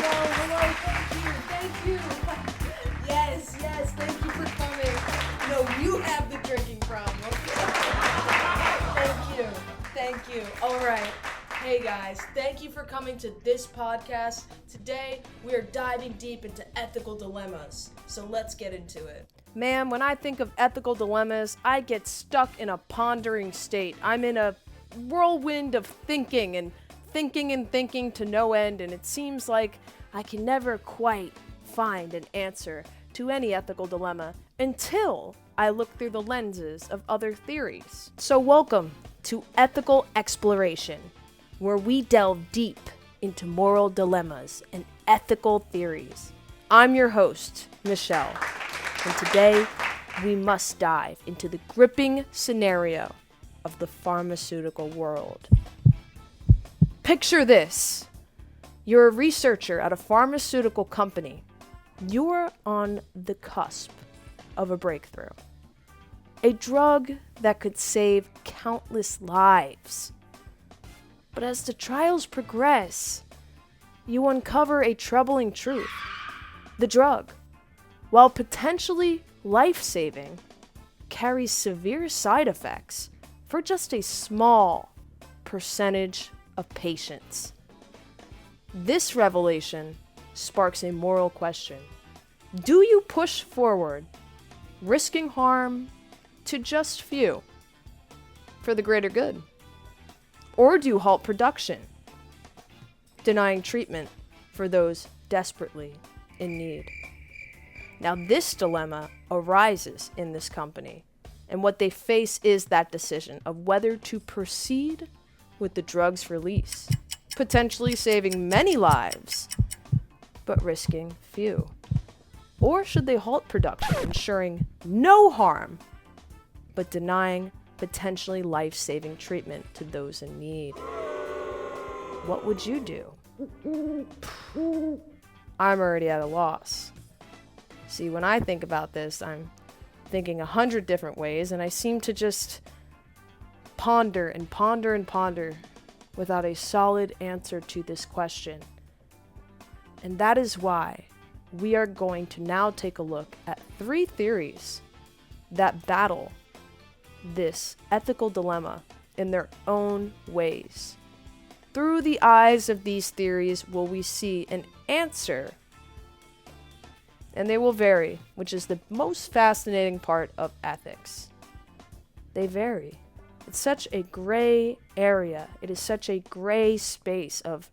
Hello, thank you. Yes, thank you for coming. No, you have the drinking problem. Thank you. All right. Hey guys, thank you for coming to this podcast. Today, we are diving deep into ethical dilemmas. So let's get into it. Man, when I think of ethical dilemmas, I get stuck in a pondering state. I'm in a whirlwind of thinking to no end, and it seems like I can never quite find an answer to any ethical dilemma until I look through the lenses of other theories. So welcome to Ethical Exploration, where we delve deep into moral dilemmas and ethical theories. I'm your host, Michelle, and today we must dive into the gripping scenario of the pharmaceutical world. Picture this. You're a researcher at a pharmaceutical company. You're on the cusp of a breakthrough. A drug that could save countless lives. But as the trials progress, you uncover a troubling truth. The drug, while potentially life-saving, carries severe side effects for just a small percentage of patients. This revelation sparks a moral question. Do you push forward, risking harm to just few for the greater good? Or do you halt production, denying treatment for those desperately in need? Now, this dilemma arises in this company, and what they face is that decision of whether to proceed with the drug's release, potentially saving many lives, but risking few. Or should they halt production, ensuring no harm, but denying potentially life-saving treatment to those in need? What would you do? I'm already at a loss. See, when I think about this, I'm thinking 100 different ways, and I seem to just ponder without a solid answer to this question. And that is why we are going to now take a look at 3 theories that battle this ethical dilemma in their own ways. Through the eyes of these theories will we see an answer, and they will vary, which is the most fascinating part of ethics. They vary. It's such a gray area. It is such a gray space of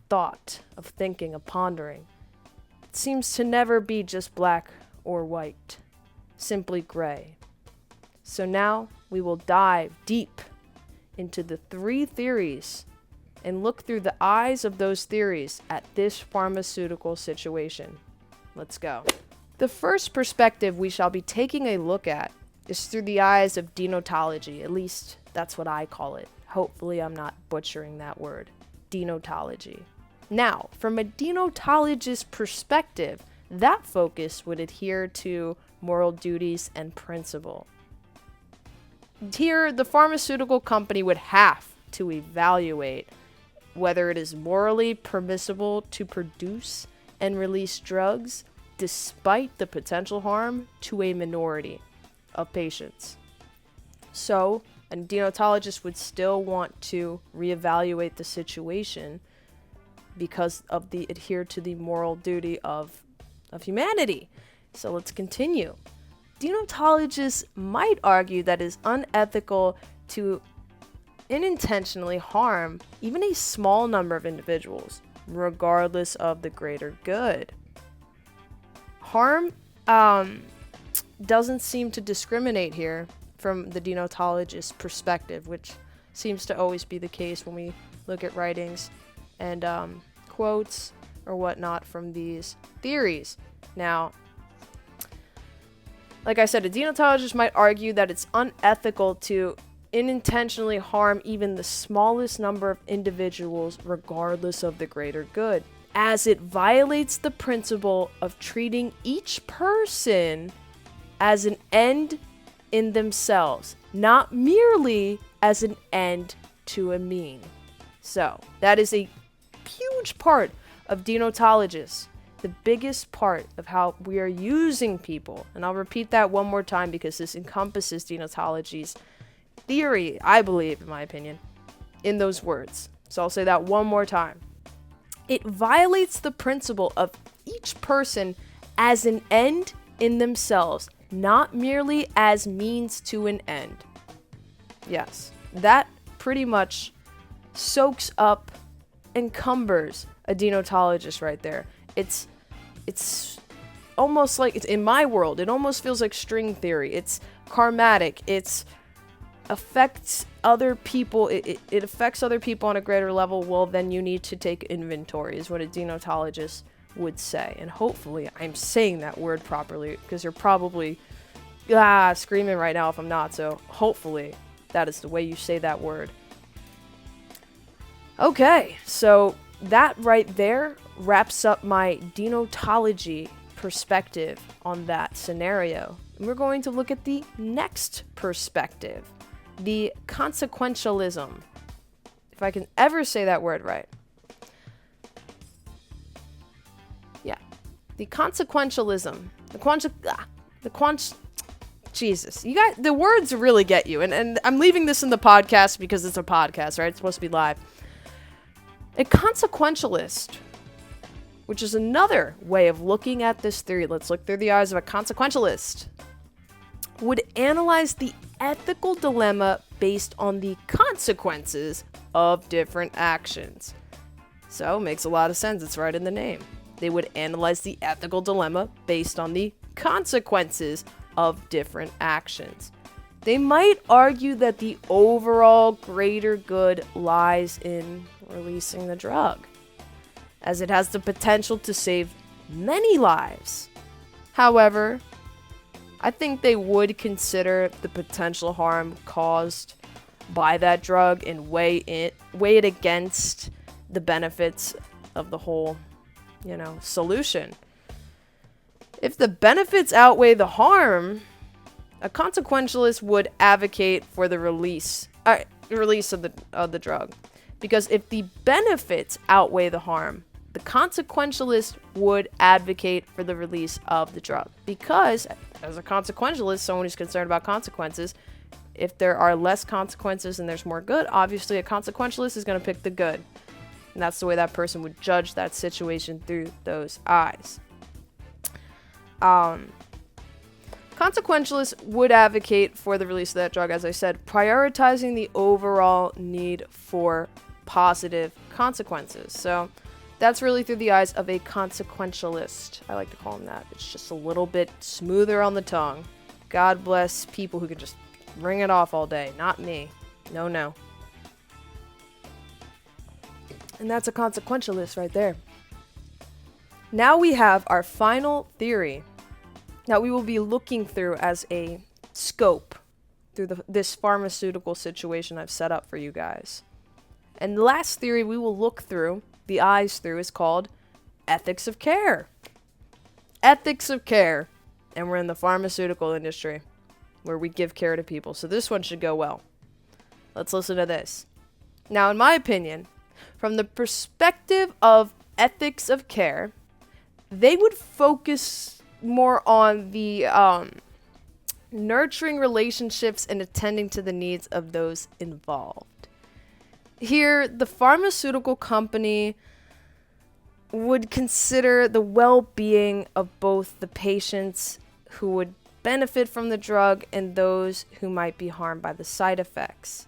thought, of thinking, of pondering. It seems to never be just black or white, simply gray. So now we will dive deep into the 3 theories and look through the eyes of those theories at this pharmaceutical situation. Let's go. The first perspective we shall be taking a look at is through the eyes of Deontology. At least that's what I call it. Hopefully I'm not butchering that word. Deontology. Now, from a deontologist perspective, that focus would adhere to moral duties and principle. Here, the pharmaceutical company would have to evaluate whether it is morally permissible to produce and release drugs despite the potential harm to a minority of patients. So, a deontologist would still want to reevaluate the situation because of the adhere to the moral duty of humanity. So let's continue. Deontologists might argue that it is unethical to unintentionally harm even a small number of individuals, regardless of the greater good. Harm doesn't seem to discriminate here from the deontologist's perspective, which seems to always be the case when we look at writings and quotes or whatnot from these theories. Now, like I said, a deontologist might argue that it's unethical to unintentionally harm even the smallest number of individuals regardless of the greater good, as it violates the principle of treating each person as an end in themselves, not merely as an end to a mean. So, that is a huge part of deontologists, the biggest part of how we are using people, and I'll repeat that one more time because this encompasses deontology's theory, I believe, in my opinion, in those words. So I'll say that one more time. It violates the principle of each person as an end in themselves, not merely as means to an end. Yes, that pretty much soaks up, encumbers a deontologist right there. It's almost like, it's in my world, it almost feels like string theory. It's karmatic. It's affects other people. It affects other people on a greater level. Well, then you need to take inventory, is what a deontologist would say. And hopefully I'm saying that word properly, because you're probably screaming right now if I'm not. So hopefully that is the way you say that word. Okay, so that right there wraps up my deontology perspective on that scenario. And we're going to look at the next perspective, the consequentialism. If I can ever say that word right. Yeah. The consequentialism. Jesus. You guys, the words really get you. And I'm leaving this in the podcast because it's a podcast, right? It's supposed to be live. A consequentialist, which is another way of looking at this theory, let's look through the eyes of a consequentialist, would analyze the ethical dilemma based on the consequences of different actions. So, makes a lot of sense. It's right in the name. They would analyze the ethical dilemma based on the consequences of different actions. They might argue that the overall greater good lies in releasing the drug, as it has the potential to save many lives. However, I think they would consider the potential harm caused by that drug and weigh it against the benefits of the whole, solution. If the benefits outweigh the harm, a consequentialist would advocate for the release of the drug. Because if the benefits outweigh the harm, the consequentialist would advocate for the release of the drug. Because, as a consequentialist, someone who's concerned about consequences, if there are less consequences and there's more good, obviously a consequentialist is going to pick the good. And that's the way that person would judge that situation through those eyes. Consequentialists would advocate for the release of that drug, as I said, prioritizing the overall need for positive consequences. So that's really through the eyes of a consequentialist. I like to call them that. It's just a little bit smoother on the tongue. God bless people who can just ring it off all day. Not me. No. And that's a consequentialist right there. Now we have our final theory that we will be looking through as a scope through this pharmaceutical situation I've set up for you guys. And the last theory we will look through, the eyes through, is called ethics of care. Ethics of care. And we're in the pharmaceutical industry, where we give care to people. So this one should go well. Let's listen to this. Now, in my opinion, from the perspective of ethics of care, they would focus more on the nurturing relationships and attending to the needs of those involved. Here, the pharmaceutical company would consider the well-being of both the patients who would benefit from the drug and those who might be harmed by the side effects.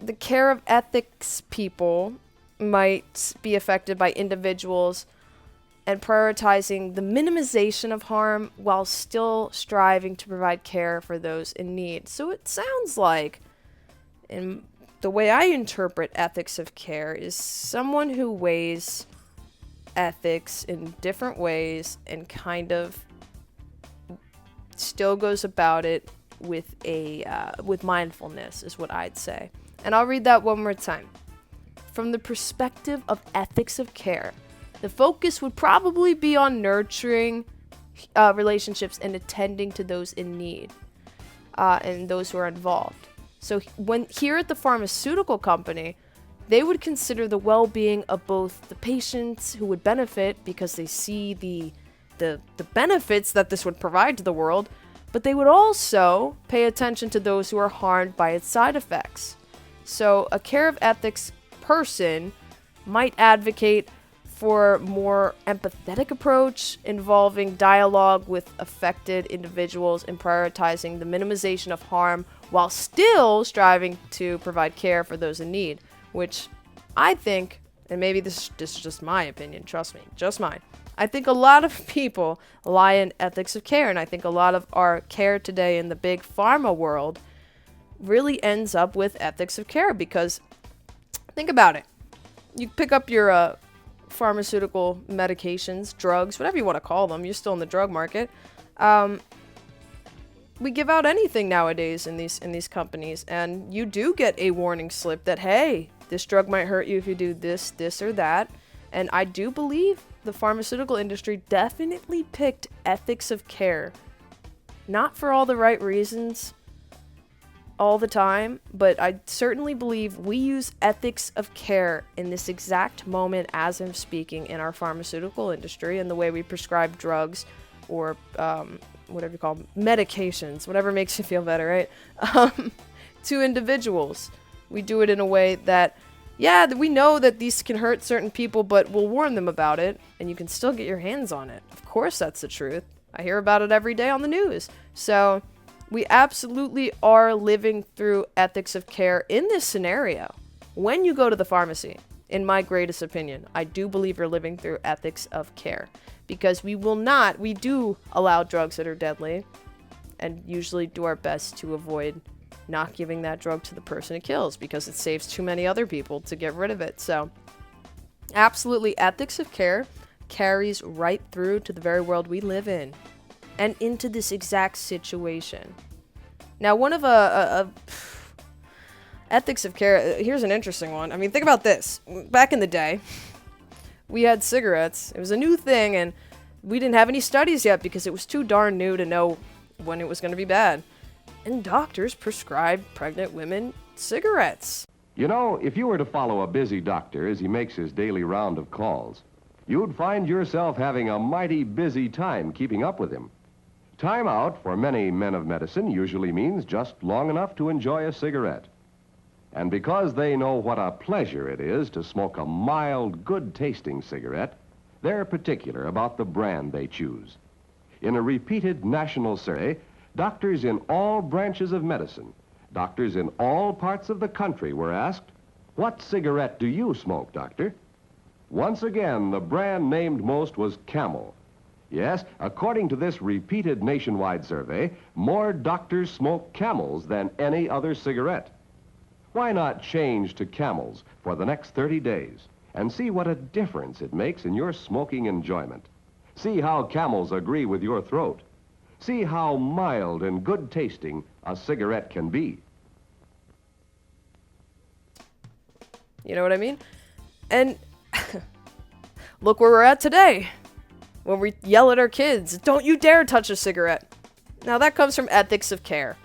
The care of ethics people might be affected by individuals and prioritizing the minimization of harm while still striving to provide care for those in need. So it sounds like, in the way I interpret ethics of care, is someone who weighs ethics in different ways and kind of still goes about it with with mindfulness, is what I'd say. And I'll read that one more time. From the perspective of ethics of care, the focus would probably be on nurturing relationships and attending to those in need and those who are involved. So when here at the pharmaceutical company, they would consider the well-being of both the patients who would benefit because they see the benefits that this would provide to the world, but they would also pay attention to those who are harmed by its side effects. So a care of ethics person might advocate for a more empathetic approach involving dialogue with affected individuals and prioritizing the minimization of harm while still striving to provide care for those in need, which I think, and maybe this is just my opinion, trust me, just mine, I think a lot of people lie in ethics of care, and I think a lot of our care today in the big pharma world really ends up with ethics of care, because think about it. You pick up your pharmaceutical medications, drugs, whatever you want to call them, you're still in the drug market. We give out anything nowadays in these companies, and you do get a warning slip that, hey, this drug might hurt you if you do this, this, or that. And I do believe the pharmaceutical industry definitely picked ethics of care. Not for all the right reasons all the time, but I certainly believe we use ethics of care in this exact moment as I'm speaking in our pharmaceutical industry and the way we prescribe drugs or whatever you call them, medications, whatever makes you feel better, right? To individuals. We do it in a way that, yeah, we know that these can hurt certain people, but we'll warn them about it, and you can still get your hands on it. Of course that's the truth. I hear about it every day on the news. So we absolutely are living through ethics of care in this scenario. When you go to the pharmacy, in my greatest opinion, I do believe you're living through ethics of care. Because we do allow drugs that are deadly, and usually do our best to avoid not giving that drug to the person it kills, because it saves too many other people to get rid of it. So, absolutely, ethics of care carries right through to the very world we live in, and into this exact situation. Now, one of ethics of care, here's an interesting one. I mean, think about this. Back in the day, we had cigarettes. It was a new thing, and we didn't have any studies yet because it was too darn new to know when it was going to be bad. And doctors prescribed pregnant women cigarettes. You know, if you were to follow a busy doctor as he makes his daily round of calls, you'd find yourself having a mighty busy time keeping up with him. Time out for many men of medicine usually means just long enough to enjoy a cigarette. And because they know what a pleasure it is to smoke a mild, good-tasting cigarette, they're particular about the brand they choose. In a repeated national survey, doctors in all branches of medicine, doctors in all parts of the country were asked, "What cigarette do you smoke, doctor?" Once again, the brand named most was Camel. Yes, according to this repeated nationwide survey, more doctors smoke Camels than any other cigarette. Why not change to Camels for the next 30 days and see what a difference it makes in your smoking enjoyment? See how Camels agree with your throat. See how mild and good tasting a cigarette can be. You know what I mean? And look where we're at today. When we yell at our kids, "Don't you dare touch a cigarette." Now that comes from ethics of care.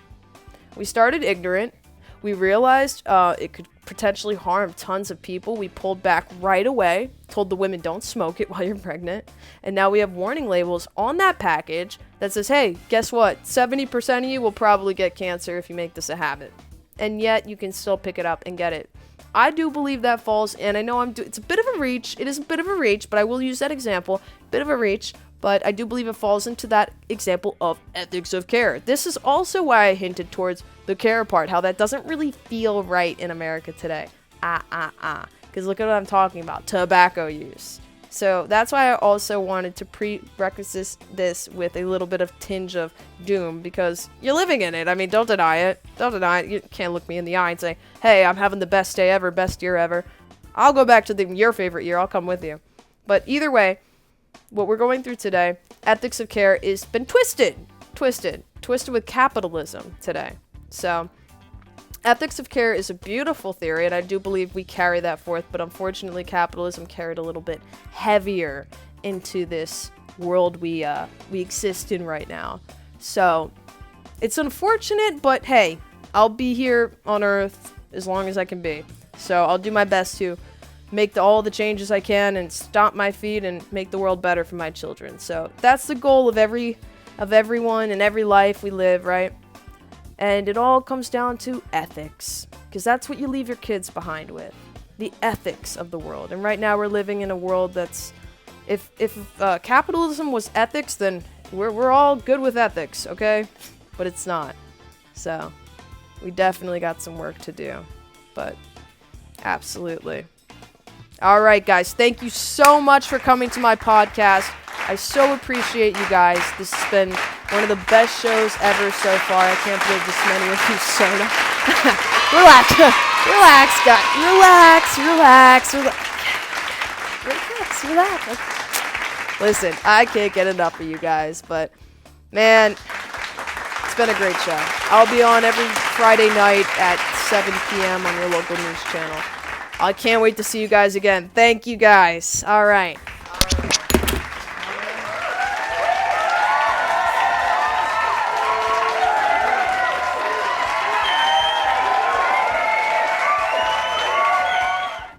We started ignorant. We realized it could potentially harm tons of people. We pulled back right away, told the women don't smoke it while you're pregnant. And now we have warning labels on that package that says, hey, guess what? 70% of you will probably get cancer if you make this a habit. And yet you can still pick it up and get it. I do believe that falls, and I know it's a bit of a reach. It is a bit of a reach, but I will use that example. Bit of a reach, but I do believe it falls into that example of ethics of care. This is also why I hinted towards the care part, how that doesn't really feel right in America today. Because look at what I'm talking about, tobacco use. So that's why I also wanted to prerequisite this with a little bit of tinge of doom, because you're living in it. I mean, don't deny it. Don't deny it. You can't look me in the eye and say, hey, I'm having the best day ever, best year ever. I'll go back to your favorite year. I'll come with you. But either way, what we're going through today, ethics of care, is been twisted with capitalism today. So ethics of care is a beautiful theory, and I do believe we carry that forth, but unfortunately capitalism carried a little bit heavier into this world we exist in right now. So it's unfortunate, but hey, I'll be here on Earth as long as I can be. So I'll do my best to make all the changes I can and stomp my feet and make the world better for my children. So that's the goal of everyone in every life we live, right? And it all comes down to ethics, because that's what you leave your kids behind with. The ethics of the world. And right now we're living in a world that's, if capitalism was ethics, then we're all good with ethics, okay? But it's not. So we definitely got some work to do. But absolutely. All right, guys. Thank you so much for coming to my podcast. I so appreciate you guys. This has been one of the best shows ever so far. I can't believe this many of you showed up. Relax. Relax, guys. Relax. Listen, I can't get enough of you guys, but man, it's been a great show. I'll be on every Friday night at 7 p.m. on your local news channel. I can't wait to see you guys again. Thank you, guys. All right.